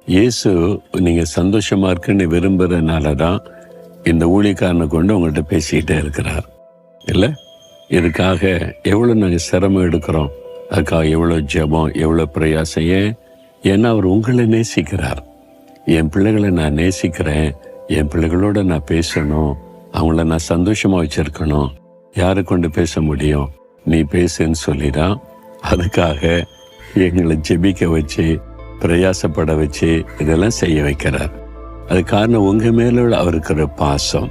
இயேசு நீங்கள் சந்தோஷமாக இருக்குன்னு விரும்புகிறதுனால தான் இந்த ஊழியக்காரனை கொண்டு உங்கள்கிட்ட பேசிக்கிட்டே இருக்கிறார் இல்லை? இதுக்காக எவ்வளோ நாங்கள் சிரமம் எடுக்கிறோம், அதுக்காக எவ்வளோ ஜெபம், எவ்வளோ பிரயாசம். ஏன்னா அவர் உங்களை நேசிக்கிறார். என் பிள்ளைகளை நான் நேசிக்கிறேன், என் பிள்ளைகளோட நான் பேசணும், அவங்கள நான் சந்தோஷமாக வச்சுருக்கணும். யாரை கொண்டு பேச முடியும்? நீ பேசுன்னு சொல்லிதான் அதுக்காக எங்களை ஜெபிக்க வச்சு பிரயாசப்பட வச்சு இதெல்லாம் செய்ய வைக்கிறார். அது காரணம் உங்கள் மேலே அவருக்கு பாசம்.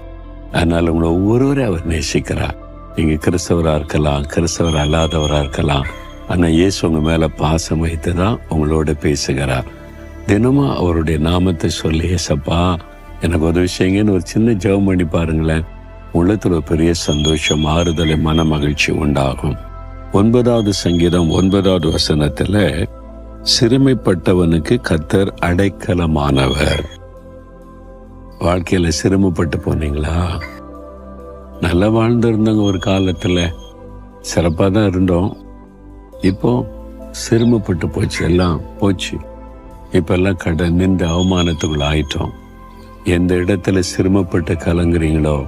அதனால் உங்களை ஒவ்வொருவரையும் அவர் நேசிக்கிறார். நீங்கள் கிறிஸ்தவராக இருக்கலாம், கிறிஸ்தவர் அல்லாதவராக இருக்கலாம், ஆனால் இயேசு உங்கள் மேலே பாசம் வைத்து தான் உங்களோட பேசுகிறார். தினமும் அவருடைய நாமத்தை சொல்லி, ஏசப்பா எனக்கு உதவி செய்யுங்கன்னு ஒரு சின்ன ஜெபம் பண்ணி பாருங்களேன். உள்ளத்தில் ஒரு பெரிய சந்தோஷம், ஆறுதலை, மன மகிழ்ச்சி உண்டாகும். 9வது சங்கீதம் 9வது வசனத்தில், சிறுமைப்பட்டவனுக்கு கர்த்தர் அடைக்கலமானவர். வாழ்க்கையில் சிரமப்பட்டு போனீங்களா? நல்லா வாழ்ந்துருந்தவங்க ஒரு காலத்தில் சிறப்பாக தான் இருந்தோம். இப்போ சிரமப்பட்டு போச்சு, எல்லாம் போச்சு. இப்பெல்லாம் கடன் நின்று அவமானத்துக்குள்ள ஆயிட்டோம். எந்த இடத்துல சிரமப்பட்டு கலங்குறீங்களோ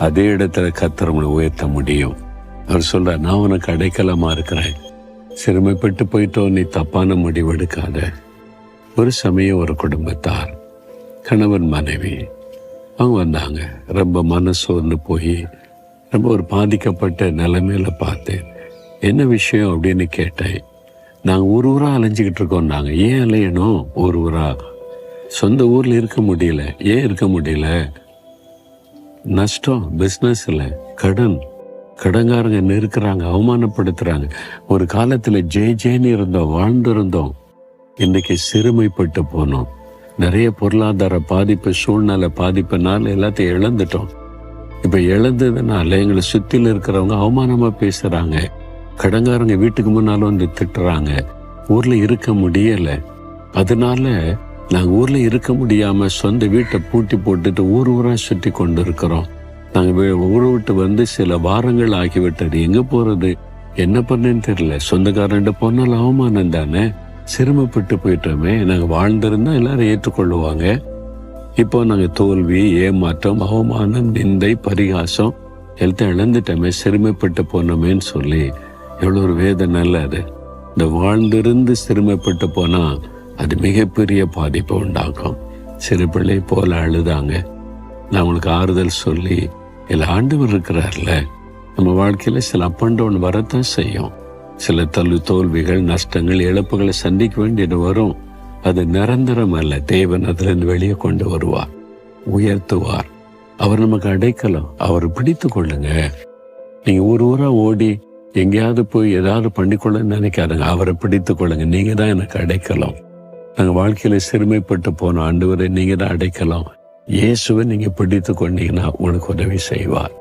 அதே இடத்துல கர்த்தர் உங்களை உயர்த்த முடியும். அவர் சொல்றார், நான் உனக்கு அடைக்கலமா இருக்கிறேன். சிறுமைப்பட்டு போயிட்டோம், நீ தப்பான முடிவு எடுக்காத. ஒரு சமயம் ஒரு குடும்பத்தார், கணவன் மனைவி, அவங்க வந்தாங்க. ரொம்ப மனசோர்ந்து போய் ரொம்ப ஒரு பாதிக்கப்பட்ட நிலைமையில பார்த்தேன். என்ன விஷயம் அப்படின்னு கேட்டேன். நாங்கள் ஊராக அலைஞ்சிக்கிட்டு இருக்கோம். நாங்கள் ஏன் அலையணும்? ஊராக சொந்த ஊரில் இருக்க முடியல. ஏன் இருக்க முடியல? நஷ்டம், பிஸ்னஸில் கடன்காரங்க நெருக்கிறாங்க, அவமானப்படுத்துகிறாங்க. ஒரு காலத்தில் ஜெயின்னு இருந்தோம், வாழ்ந்திருந்தோம். இன்றைக்கி சிறுமைப்பட்டு போனோம். நிறைய பொருளாதார பாதிப்பு, சூழ்நிலை பாதிப்புனால எல்லாத்தையும் இழந்துட்டோம். இப்போ இழந்ததுனால எங்களை சுற்றில இருக்கிறவங்க அவமானமாக பேசுகிறாங்க. கடன்காரங்க வீட்டுக்கு முன்னாலும் வந்து திட்டுறாங்க. ஊரில் இருக்க முடியலை. அதனால நாங்கள் ஊரில் இருக்க முடியாமல் சொந்த வீட்டை பூட்டி போட்டுட்டு ஊராக சுற்றி கொண்டு இருக்கிறோம். நாங்கள் ஊரை விட்டு வந்து சில வாரங்கள் ஆகிவிட்டது. எங்கே போகிறது, என்ன பண்ணேன்னு தெரியல. சொந்தக்காரன்ட்டு போனாலும் அவமானம் தானே. சிரமப்பட்டு போயிட்டோமே. நாங்கள் வாழ்ந்திருந்தா எல்லாரும் ஏற்றுக்கொள்ளுவாங்க. இப்போ நாங்கள் தோல்வி, ஏமாற்றம், அவமானம், நிந்தை, பரிகாசம் எல்லாத்தையும் இழந்துட்டோமே, சிறுமைப்பட்டு போனோமேன்னு சொல்லி எவ்வளோ ஒரு வேதனை இல்லை அது. இந்த வாழ்ந்திருந்து சிறுமைப்பட்டு போனால் அது மிகப்பெரிய பாதிப்பை உண்டாக்கும். சிறு பிள்ளை போல அழுதாங்க. நான் உங்களுக்கு ஆறுதல் சொல்லி, இல்லை ஆண்டவர் இருக்கிறார்ல, நம்ம வாழ்க்கையில் சில அப் அண்ட் டவுன் வரத்தான் செய்யும். சில தோல்விகள், நஷ்டங்கள், இழப்புகளை சந்திக்க வேண்டியது வரும். அது நிரந்தரம் அல்ல. தேவன் அதிலிருந்து வெளியே கொண்டு வருவார், உயர்த்துவார். அவர் நமக்கு அடைக்கலம். அவர் பிடித்து கொள்ளுங்க. நீங்கள் ஊராக ஓடி எங்கேயாவது போய் ஏதாவது பண்ணிக்கொள்ளன்னு நினைக்காதுங்க. அவரை பிடித்து கொள்ளுங்க. நீங்கள் தான் எனக்கு அடைக்கலம். நாங்கள் வாழ்க்கையில் சிறுமைப்பட்டு போனோம். ஆண்டவரை நீங்கள் தான் அடைக்கலாம். இயேசுவை நீங்கள் பிடித்து கொண்டீங்கன்னா உனக்கு உதவி செய்வார்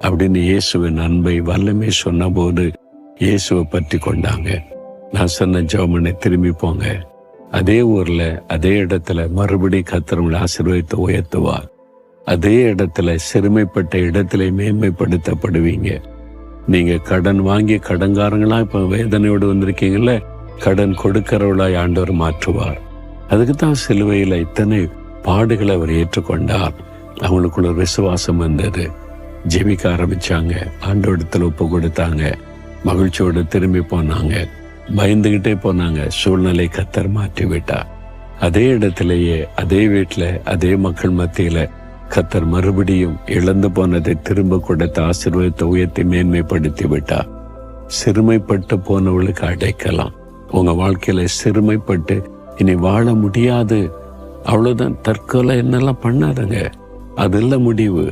அப்படின்னு இயேசுவின் அன்பை வல்லமை சொன்ன போது இயேசுவை பற்றி கொண்டாங்க. நான் சொன்ன ஜெபமனை திரும்பி போங்க. அதே ஊரில் அதே இடத்துல மறுபடியும் கர்த்தர் உங்களை ஆசீர்வதித்து உயர்த்துவார். அதே இடத்துல சிறுமைப்பட்ட இடத்துல மேன்மைப்படுத்தப்படுவீங்க. நீங்கள் கடன் வாங்கி கடன்காரங்களா இப்போ வேதனையோடு வந்திருக்கீங்கல்ல, கடன் கொடுக்கிறவளாய் ஆண்டவர் மாற்றுவார். அதுக்கு தான் சிலுவையில் இத்தனை பாடுகளை அவர் ஏற்றுக்கொண்டார். அவங்களுக்குள்ள ஒரு விசுவாசம் வந்தது. ஜெபிக்க ஆரம்பிச்சாங்க, ஆண்டவரிடத்தில் ஒப்பு கொடுத்தாங்க, மகிழ்ச்சியோடு திரும்பி போனாங்க, பயந்துகிட்டே போனாங்க. சூழ்நிலை கர்த்தர் மாற்றி விட்டார். அதே இடத்திலேயே, அதே வீட்டில், அதே மக்கள் மத்தியில் கர்த்தர் மறுபடியும் இழந்து போனதை திரும்ப கொடுத்து ஆசீர்வாதத்தை உயர்த்தி மேன்மைப்படுத்தி விட்டார். சிறுமைப்பட்டு போனவர்களுக்கு அடைக்கலாம். உங்க வாழ்க்கையில சிறுமைப்பட்டு இனி வாழ முடியாது, அவ்வளவுதான், தற்கொலை என்னெல்லாம் பண்ணாதுங்க. அதெல்லாம் முடிவு.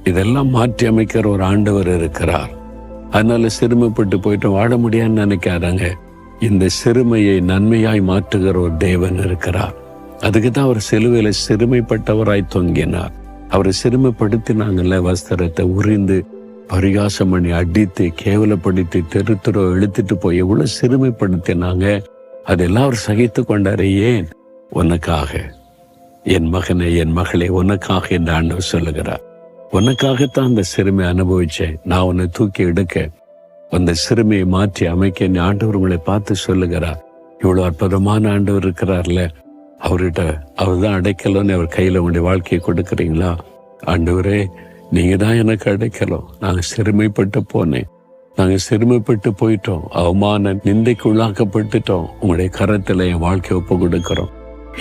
இதெல்லாம் மாற்றி அமைக்கிற ஒரு ஆண்டவர் இருக்கிறார். அதனால சிறுமைப்பட்டு போயிட்டு வாழ முடியாதுன்னு நினைக்காதாங்க. இந்த சிறுமையை நன்மையாய் மாற்றுகிற ஒரு தேவன் இருக்கிறார். அதுக்கு தான் அவர் சிலுவையில சிறுமைப்பட்டவராய் தொங்கினார். அவரை சிறுமைப்படுத்தினாங்கல்ல, வஸ்திரத்தை உரிந்து பரிகாசம் பண்ணி அடித்து கேவலப்படுத்தி தெருத்துறோ இழுத்துட்டு போய் எவ்வளவு சிறுமைப்படுத்தினாங்க. அதெல்லாம் அவர் சகித்து கொண்டாரு. ஏன்? உனக்காக. என் மகனே, என் மகளே, உனக்காக என்று ஆண்டவர் சொல்லுகிறார். உனக்காகத்தான் அந்த சிறுமை அனுபவிச்சேன். நான் உன்னை தூக்கி எடுக்க, அந்த சிறுமையை மாற்றி அமைக்க ஆண்டவர் உங்களை பார்த்து சொல்லுகிறார். இவ்வளவு அற்புதமான ஆண்டவர் இருக்கிறார்ல, அவர்கிட்ட அவர் தான் அடைக்கலன்னு அவர் கையில் உங்களுடைய வாழ்க்கையை கொடுக்குறீங்களா? ஆண்டவரே, நீங்க தான் எனக்கு அடைக்கலம். நாங்கள் சிறுமைப்பட்டு போனேன், நாங்கள் சிறுமைப்பட்டு போயிட்டோம், அவமான நிந்தைக்கு உள்ளாக்கப்பட்டுட்டோம். உங்களுடைய கரத்தில் என் வாழ்க்கையை ஒப்பு கொடுக்கிறோம்.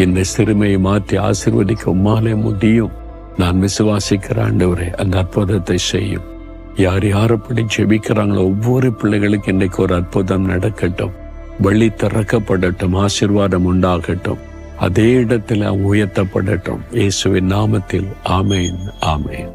இந்த சிறுமையை மாற்றி ஆசீர்வதிக்க உம்மாலே முடியும். நான் விசுவாசிக்கிற ஆண்டவரே, அந்த அற்புதத்தை செய்யும். யார் யாரப்படி ஜெபிக்கிறாங்களோ ஒவ்வொரு பிள்ளைகளுக்கு இன்றைக்கு ஒரு அற்புதம் நடக்கட்டும், வழி திறக்கப்படட்டும், ஆசீர்வாதம் உண்டாகட்டும், அதே இடத்தில் அவங்க உயர்த்தப்படட்டும். இயேசுவின் நாமத்தில் ஆமேன், ஆமேன்.